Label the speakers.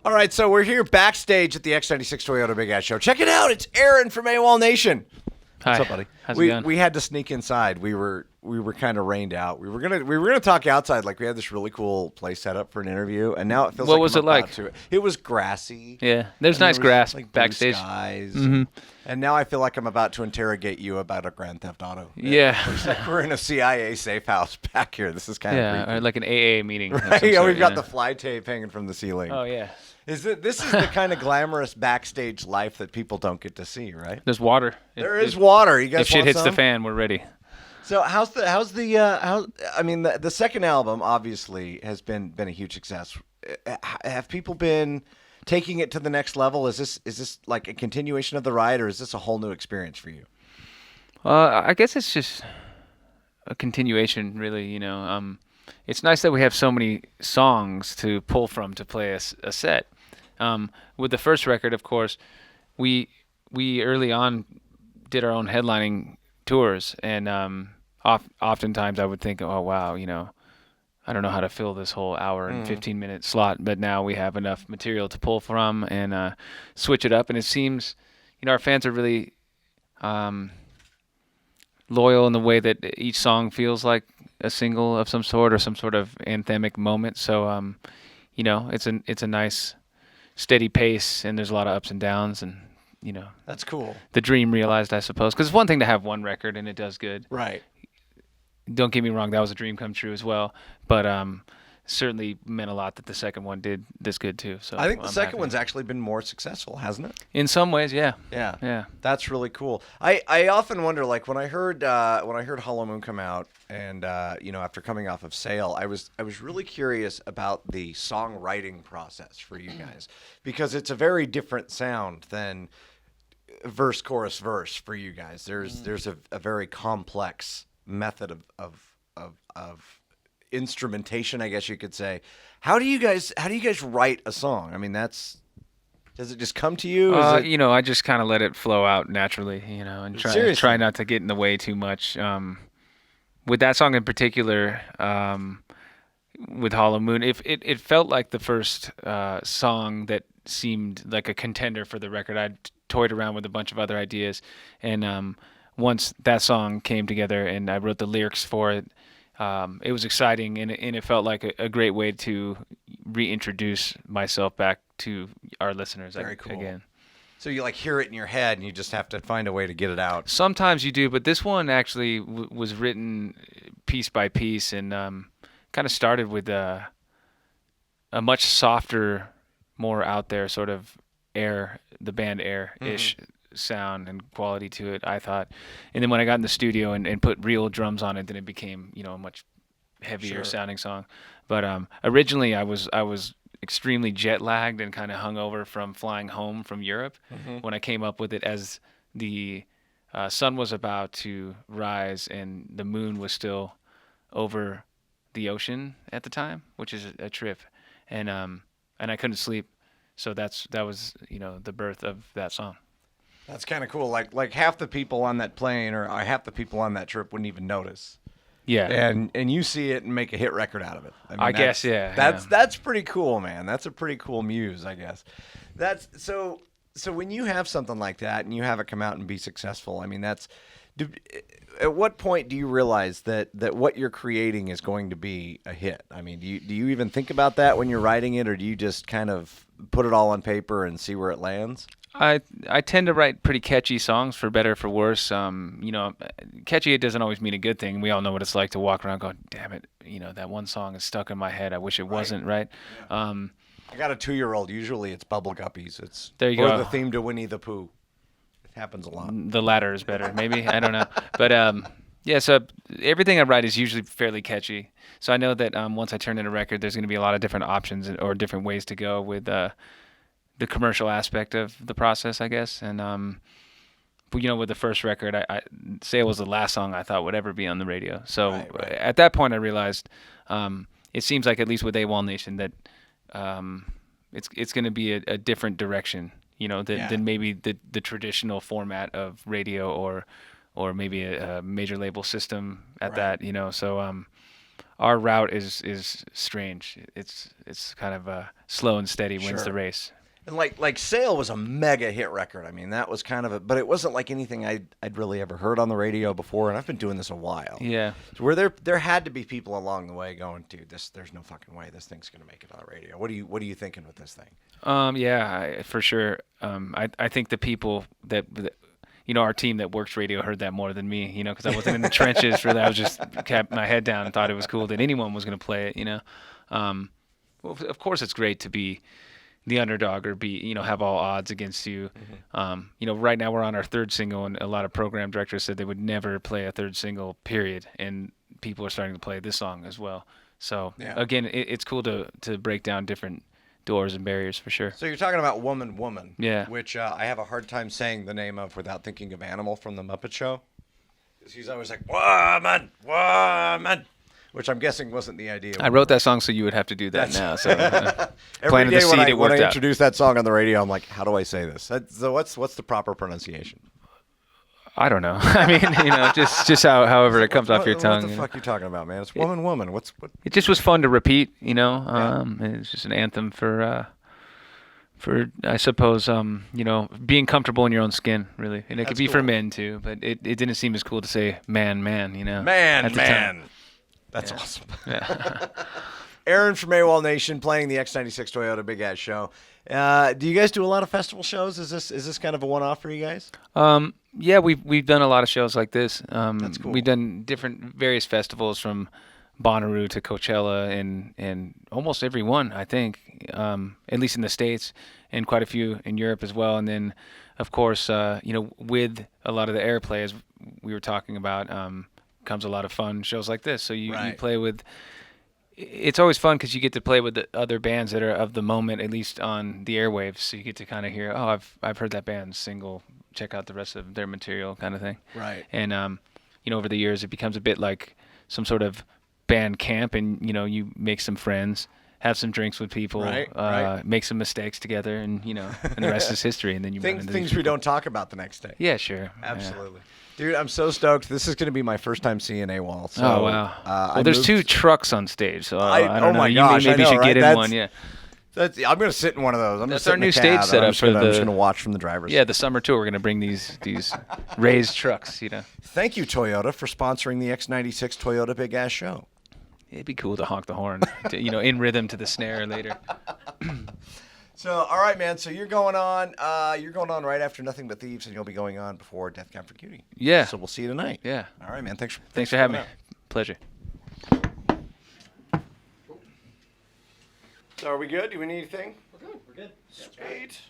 Speaker 1: All right, so we're here backstage at the X96 Toyota Big Ass Show. Check it out. It's Aaron from Awolnation.
Speaker 2: Hi.
Speaker 1: What's up, buddy?
Speaker 2: How's it going?
Speaker 1: We had to sneak inside. We were kind of rained out. We were gonna talk outside. Like we had this really cool place set up for an interview, and now it feels
Speaker 2: What
Speaker 1: like
Speaker 2: was
Speaker 1: I'm
Speaker 2: it like?
Speaker 1: about to. It was grassy.
Speaker 2: Yeah, there's
Speaker 1: and
Speaker 2: nice
Speaker 1: there was,
Speaker 2: grass
Speaker 1: like, blue
Speaker 2: backstage.
Speaker 1: skies,
Speaker 2: Mhm.
Speaker 1: and now I feel like I'm about to interrogate you about a Grand Theft Auto.
Speaker 2: Yeah.
Speaker 1: It's like we're in a CIA safe house back here. This is kind of
Speaker 2: Yeah,
Speaker 1: creepy.
Speaker 2: or like an AA meeting. of
Speaker 1: Right?
Speaker 2: some
Speaker 1: Yeah,
Speaker 2: sort,
Speaker 1: we've got
Speaker 2: yeah.
Speaker 1: the fly tape hanging from the ceiling.
Speaker 2: Oh yeah.
Speaker 1: This is the kind of glamorous backstage life that people don't get to see, right?
Speaker 2: There's water.
Speaker 1: There is water. You guys
Speaker 2: If shit
Speaker 1: want
Speaker 2: hits
Speaker 1: some?
Speaker 2: the fan, we're ready.
Speaker 1: So the second album obviously has been a huge success. Have people been taking it to the next level? Is this like a continuation of the ride, or is this a whole new experience for you?
Speaker 2: I guess it's just a continuation, really. It's nice that we have so many songs to pull from to play a set. With the first record, of course, we early on did our own headlining tours, and oftentimes I would think, oh wow, I don't know how to fill this whole hour and 15-minute slot, but now we have enough material to pull from and switch it up, and it seems, our fans are really loyal in the way that each song feels like a single of some sort or some sort of anthemic moment. So, it's a nice steady pace, and there's a lot of ups and downs, and
Speaker 1: That's cool.
Speaker 2: the dream realized, I suppose, because it's one thing to have one record and it does good.
Speaker 1: Right.
Speaker 2: Don't get me wrong, that was a dream come true as well, but certainly meant a lot that the second one did this good too. So
Speaker 1: I think the
Speaker 2: I'm
Speaker 1: second
Speaker 2: happy.
Speaker 1: one's actually been more successful, hasn't it?
Speaker 2: In some ways, yeah.
Speaker 1: Yeah. That's really cool. I often wonder, like when I heard Hollow Moon come out, and after coming off of Sail, I was really curious about the songwriting process for you guys, because it's a very different sound than verse, chorus, verse for you guys. There's a very complex method of instrumentation, I guess you could say. How do you guys write a song? I mean, does it just come to you?
Speaker 2: I just kind of let it flow out naturally, and
Speaker 1: Seriously?
Speaker 2: try not to get in the way too much. With that song in particular, with Hollow Moon, it felt like the first song that seemed like a contender for the record. I'd toyed around with a bunch of other ideas, and once that song came together and I wrote the lyrics for it, it was exciting, and it felt like a great way to reintroduce myself back to our listeners.
Speaker 1: Very cool.
Speaker 2: Again.
Speaker 1: So you like hear it in your head, and you just have to find a way to get it out.
Speaker 2: Sometimes you do, but this one actually was written piece by piece, and kind of started with a much softer, more out there sort of the band Air-ish sound and quality to it, I thought. And then when I got in the studio and put real drums on it, then it became, a much heavier sounding song. But originally I was extremely jet lagged and kind of hungover from flying home from Europe when I came up with it, as the sun was about to rise and the moon was still over the ocean at the time, which is a trip, and I couldn't sleep, so that was the birth of that song.
Speaker 1: That's kind of cool. Like half the people on that plane or half the people on that trip wouldn't even notice.
Speaker 2: Yeah.
Speaker 1: And you see it and make a hit record out of it.
Speaker 2: I guess, yeah.
Speaker 1: That's pretty cool, man. That's a pretty cool muse, I guess. That's so when you have something like that and you have it come out and be successful, I mean, at what point do you realize that what you're creating is going to be a hit? I mean, do you even think about that when you're writing it, or do you just kind of put it all on paper and see where it lands?
Speaker 2: I tend to write pretty catchy songs, for better or for worse. Catchy, it doesn't always mean a good thing. We all know what it's like to walk around going, damn it, that one song is stuck in my head. I wish it wasn't, right?
Speaker 1: Yeah. I got a 2-year-old. Usually it's Bubble Guppies.
Speaker 2: There you
Speaker 1: or
Speaker 2: go.
Speaker 1: the theme to Winnie the Pooh. It happens a lot.
Speaker 2: The latter is better, maybe. I don't know. But so everything I write is usually fairly catchy. So I know that once I turn in a record, there's going to be a lot of different options or different ways to go with the commercial aspect of the process, I guess. And with the first record, I say it was the last song I thought would ever be on the radio. So
Speaker 1: Right.
Speaker 2: At that point, I realized it seems like, at least with Awolnation, that it's going to be a different direction, than maybe the traditional format of radio or maybe a major label system at
Speaker 1: Right.
Speaker 2: that. So our route is strange. It's kind of slow and steady wins
Speaker 1: Sure.
Speaker 2: the race.
Speaker 1: And like Sail was a mega hit record. I mean, that was kind of a, but it wasn't like anything I'd really ever heard on the radio before, and I've been doing this a while.
Speaker 2: Yeah.
Speaker 1: So where there had to be people along the way going, dude, there's no fucking way this thing's gonna make it on the radio. What are you thinking with this thing?
Speaker 2: Yeah, for sure. I think the people that our team that works radio heard that more than me, because I wasn't in the trenches for that. I was just kept my head down and thought it was cool that anyone was going to play it, Well, of course it's great to be the underdog or be, have all odds against you. Right now we're on our third single, and a lot of program directors said they would never play a third single, period. And people are starting to play this song as well. So again, it's cool to break down different doors and barriers for sure.
Speaker 1: So you're talking about Woman, Woman.
Speaker 2: Yeah.
Speaker 1: Which I have a hard time saying the name of without thinking of Animal from the Muppet Show. Because he's always like, woman, woman. Which I'm guessing wasn't the idea.
Speaker 2: I wrote that song so you would have to do that now. So
Speaker 1: every
Speaker 2: planted
Speaker 1: day
Speaker 2: the seed,
Speaker 1: when I
Speaker 2: it worked out.
Speaker 1: introduce that song on the radio, I'm like, how do I say this? So what's the proper pronunciation?
Speaker 2: I don't know. I mean, just however it comes off your tongue.
Speaker 1: What the fuck are you talking about, man? It's Woman, Woman. What?
Speaker 2: It just was fun to repeat, It's just an anthem for I suppose, being comfortable in your own skin, really. And it could be for men too, but it didn't seem as cool to say man,
Speaker 1: Man,
Speaker 2: at the
Speaker 1: man.
Speaker 2: time.
Speaker 1: That's awesome.
Speaker 2: Yeah.
Speaker 1: Aaron from Awolnation playing the X96 Toyota Big Ass Show. Do you guys do a lot of festival shows? Is this kind of a one-off for you guys?
Speaker 2: Yeah, we've done a lot of shows like this.
Speaker 1: That's cool.
Speaker 2: We've done various festivals from Bonnaroo to Coachella and almost every one, I think, at least in the States, and quite a few in Europe as well. And then, of course, with a lot of the airplay, as we were talking about, comes a lot of fun shows like this. So you play with. It's always fun because you get to play with the other bands that are of the moment, at least on the airwaves. So you get to kind of hear, oh, I've heard that band's single. Check out the rest of their material, kind of thing.
Speaker 1: Right.
Speaker 2: And over the years, it becomes a bit like some sort of band camp, and you make some friends, have some drinks with people, make some mistakes together, and and the rest is history. And then you run into
Speaker 1: things we don't talk about the next day.
Speaker 2: Yeah, sure.
Speaker 1: Absolutely. Dude, I'm so stoked. This is going to be my first time seeing AWOL. So,
Speaker 2: oh, wow. Well, there's 2 trucks on stage, so I don't know.
Speaker 1: My
Speaker 2: You
Speaker 1: gosh,
Speaker 2: maybe
Speaker 1: I know,
Speaker 2: should get in one, yeah.
Speaker 1: I'm going to sit in one of those.
Speaker 2: That's our new stage setup
Speaker 1: I'm just going to watch from the driver's seat.
Speaker 2: Yeah, the summer tour, we're going to bring these raised trucks,
Speaker 1: Thank you, Toyota, for sponsoring the X96 Toyota Big Ass Show.
Speaker 2: It'd be cool to honk the horn, in rhythm to the snare later.
Speaker 1: So, all right, man. So you're going on right after Nothing But Thieves, and you'll be going on before Death Cab for Cutie.
Speaker 2: Yeah.
Speaker 1: So we'll see you tonight.
Speaker 2: Yeah.
Speaker 1: All right, man. Thanks
Speaker 2: for having me. Pleasure.
Speaker 1: So are we good? Do we need anything?
Speaker 3: We're good.
Speaker 1: Sweet.